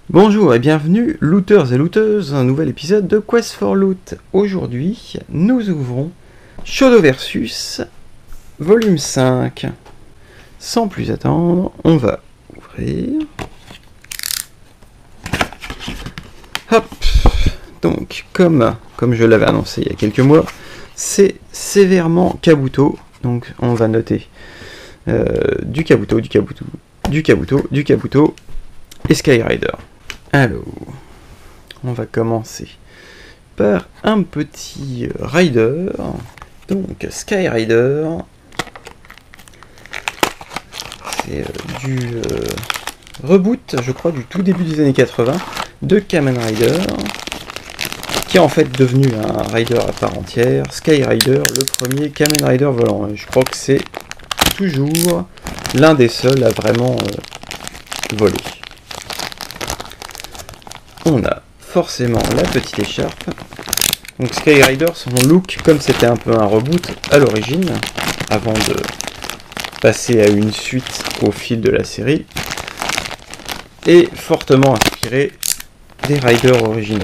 Bonjour et bienvenue, looters et looteuses, un nouvel épisode de Quest for Loot. Aujourd'hui, nous ouvrons Shadow Versus, volume 5. Sans plus attendre, on va ouvrir. Hop. Donc, comme je l'avais annoncé il y a quelques mois, c'est sévèrement Kabuto. Donc, on va noter du Kabuto et Skyrider. Alors, on va commencer par un petit Rider. Donc, Skyrider, c'est du reboot, je crois, du tout début des années 80 de Kamen Rider, qui est en fait devenu un Rider à part entière. Skyrider, le premier Kamen Rider volant. Je crois que c'est toujours l'un des seuls à vraiment voler. On a forcément la petite écharpe. Donc Skyrider, son look, comme c'était un peu un reboot à l'origine, avant de passer à une suite au fil de la série, est fortement inspiré des Riders originaux.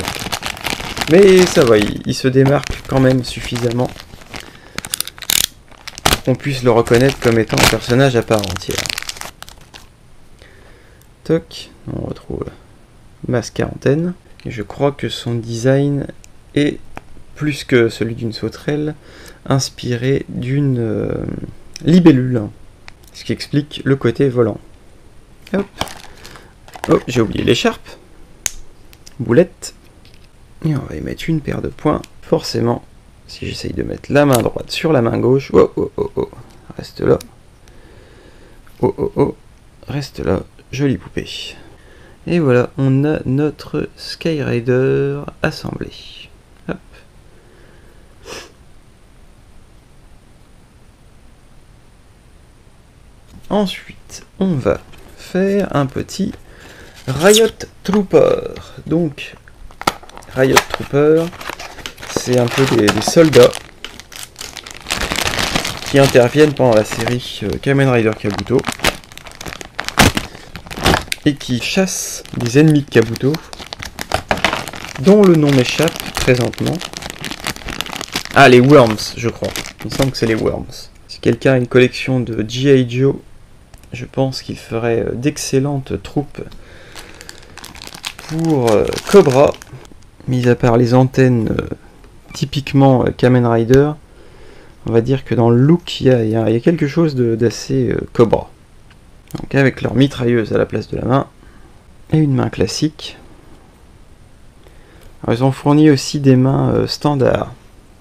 Mais ça va, il se démarque quand même suffisamment pour qu'on puisse le reconnaître comme étant un personnage à part entière. Toc, on retrouve Masse Quarantaine. Et je crois que son design est, plus que celui d'une sauterelle, inspiré d'une libellule. Ce qui explique le côté volant. Hop. Oh, j'ai oublié l'écharpe. Boulette. Et on va y mettre une paire de poings. Forcément, si j'essaye de mettre la main droite sur la main gauche... Oh, oh, oh, oh. Reste là. Oh, oh, oh. Reste là. Jolie poupée. Et voilà, on a notre Skyrider assemblé. Hop. Ensuite, on va faire un petit Riot Trooper. Donc, Riot Trooper, c'est un peu des soldats qui interviennent pendant la série Kamen Rider Kabuto et qui chassent des ennemis de Kabuto, dont le nom m'échappe présentement. Ah, les Worms, je crois. Il me semble que c'est les Worms. Si quelqu'un a une collection de G.I. Joe, je pense qu'il ferait d'excellentes troupes pour Cobra. Mis à part les antennes typiquement Kamen Rider, on va dire que dans le look, il y a quelque chose d'assez Cobra. Donc avec leur mitrailleuse à la place de la main, et une main classique. Alors, ils ont fourni aussi des mains standards,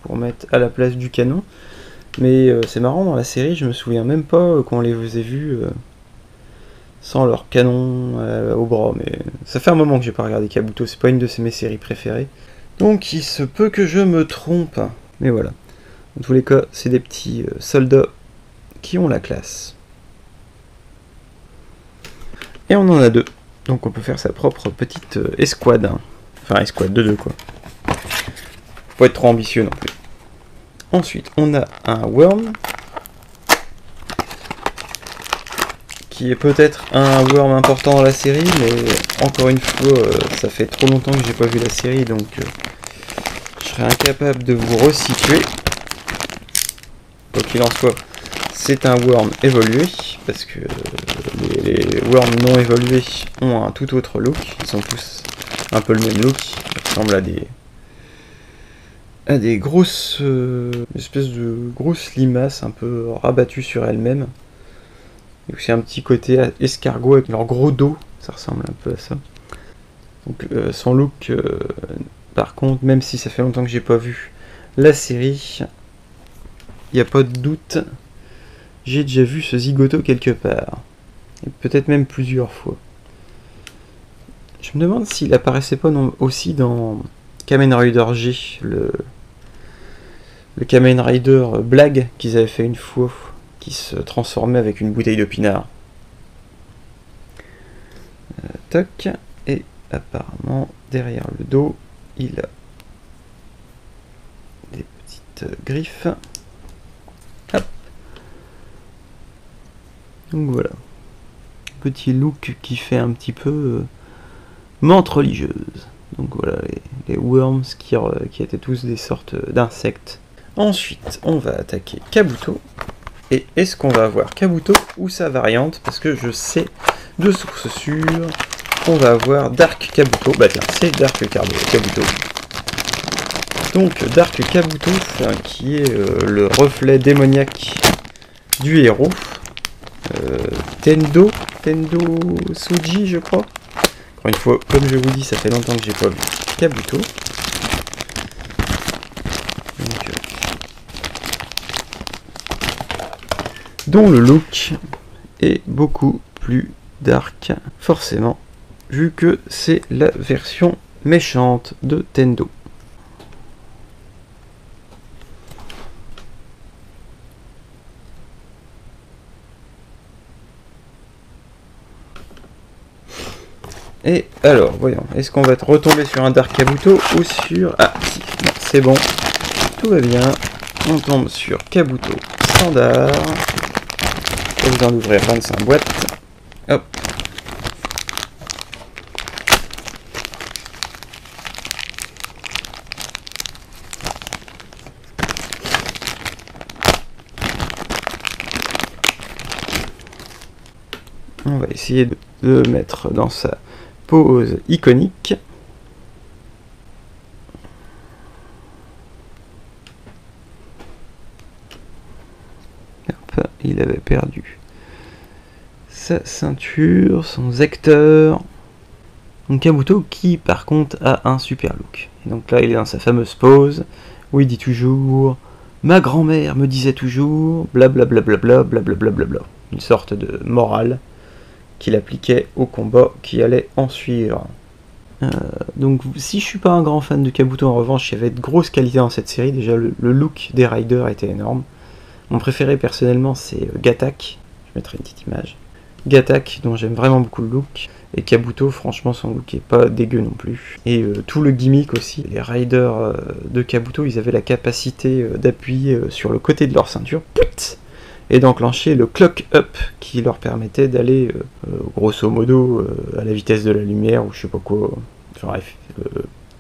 pour mettre à la place du canon. Mais c'est marrant, dans la série, je me souviens même pas qu'on les ait vus sans leur canon au bras. Mais ça fait un moment que j'ai pas regardé Kabuto, c'est pas une de mes séries préférées. Donc il se peut que je me trompe. Mais voilà. Dans tous les cas, c'est des petits soldats qui ont la classe. Et on en a deux. Donc on peut faire sa propre petite escouade. Enfin, escouade de deux, quoi. Faut pas être trop ambitieux non plus. Ensuite, on a un Worm. Qui est peut-être un Worm important dans la série, mais encore une fois, ça fait trop longtemps que j'ai pas vu la série, donc je serais incapable de vous resituer. Quoi qu'il en soit, c'est un Worm évolué, parce que les Worms non évolués ont un tout autre look. Ils sont tous un peu le même look. Ils ressemblent à des grosses... espèces de grosses limaces un peu rabattues sur elles-mêmes. Et aussi un petit côté escargot avec leur gros dos. Ça ressemble un peu à ça. Donc son look, par contre, même si ça fait longtemps que j'ai pas vu la série, il n'y a pas de doute, j'ai déjà vu ce zigoto quelque part. Et peut-être même plusieurs fois. Je me demande s'il apparaissait pas aussi dans Kamen Rider G, le Kamen Rider blague qu'ils avaient fait une fois, qui se transformait avec une bouteille de pinard. Toc, et apparemment derrière le dos, il a des petites griffes. Hop. Donc voilà. Petit look qui fait un petit peu menthe religieuse. Donc voilà, les worms qui étaient tous des sortes d'insectes. Ensuite, on va attaquer Kabuto. Et est-ce qu'on va avoir Kabuto ou sa variante? Parce que je sais de sources sûres qu'on va avoir Dark Kabuto. Bah tiens, c'est Dark Kabuto. Donc Dark Kabuto, qui est le reflet démoniaque du héros. Tendo Suji, je crois. Encore une fois, comme je vous dis, ça fait longtemps que j'ai pas vu Kabuto. Dont le look est beaucoup plus dark, forcément, vu que c'est la version méchante de Tendo. Et alors, voyons, est-ce qu'on va retomber sur un Dark Kabuto ou sur... Ah, si, c'est bon, tout va bien. On tombe sur Kabuto standard. J'ai besoin d'ouvrir 25 boîtes. Hop. On va essayer de le mettre dans sa pose iconique. Hop, il avait perdu sa ceinture, son secteur. Donc Kabuto qui par contre a un super look. Et donc là il est dans sa fameuse pose où il dit toujours « Ma grand-mère me disait toujours blablabla blablabla ». Une sorte de morale qu'il appliquait au combat qui allait en suivre. Donc si je suis pas un grand fan de Kabuto, en revanche il y avait de grosses qualités dans cette série. Déjà le look des riders était énorme. Mon préféré personnellement c'est Gatak. Je mettrai une petite image. Gatak dont j'aime vraiment beaucoup le look. Et Kabuto, franchement, son look est pas dégueu non plus. Et tout le gimmick aussi. Les riders de Kabuto, ils avaient la capacité d'appuyer sur le côté de leur ceinture, et d'enclencher le clock up qui leur permettait d'aller, grosso modo, à la vitesse de la lumière, ou je sais pas quoi. Enfin bref,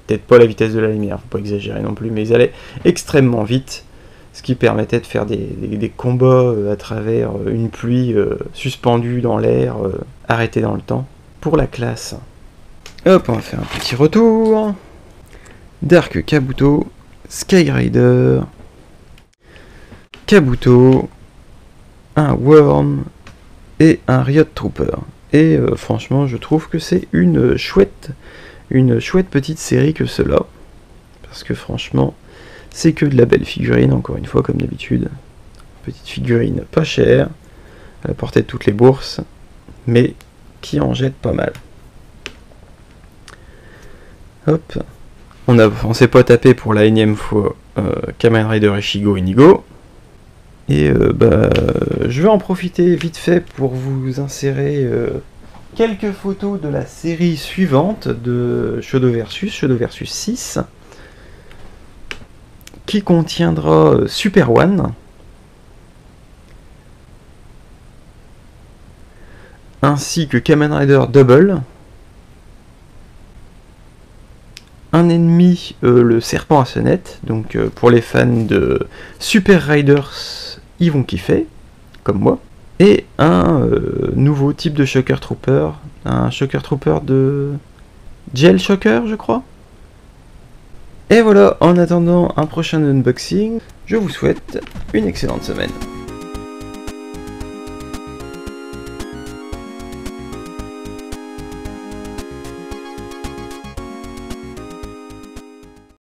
peut-être pas la vitesse de la lumière, faut pas exagérer non plus, mais ils allaient extrêmement vite, ce qui permettait de faire des combats à travers une pluie suspendue dans l'air, arrêtée dans le temps. Pour la classe. Hop, on va faire un petit retour. Dark Kabuto, Skyrider, Kabuto, un Worm et un Riot Trooper. Et franchement, je trouve que c'est une chouette petite série que cela. Parce que franchement, c'est que de la belle figurine, encore une fois, comme d'habitude. Petite figurine pas chère, à la portée de toutes les bourses, mais qui en jette pas mal. Hop. On s'est pas tapé pour la énième fois Kamen Rider Ishigo Inigo. Et je vais en profiter vite fait pour vous insérer quelques photos de la série suivante de Shodo Versus 6, qui contiendra Super One, ainsi que Kamen Rider Double, un ennemi, le serpent à sonnette, donc pour les fans de Super Riders, ils vont kiffer, comme moi, et un nouveau type de Shocker Trooper, un Shocker Trooper de Gel Shocker, je crois. Et voilà, en attendant un prochain unboxing, je vous souhaite une excellente semaine.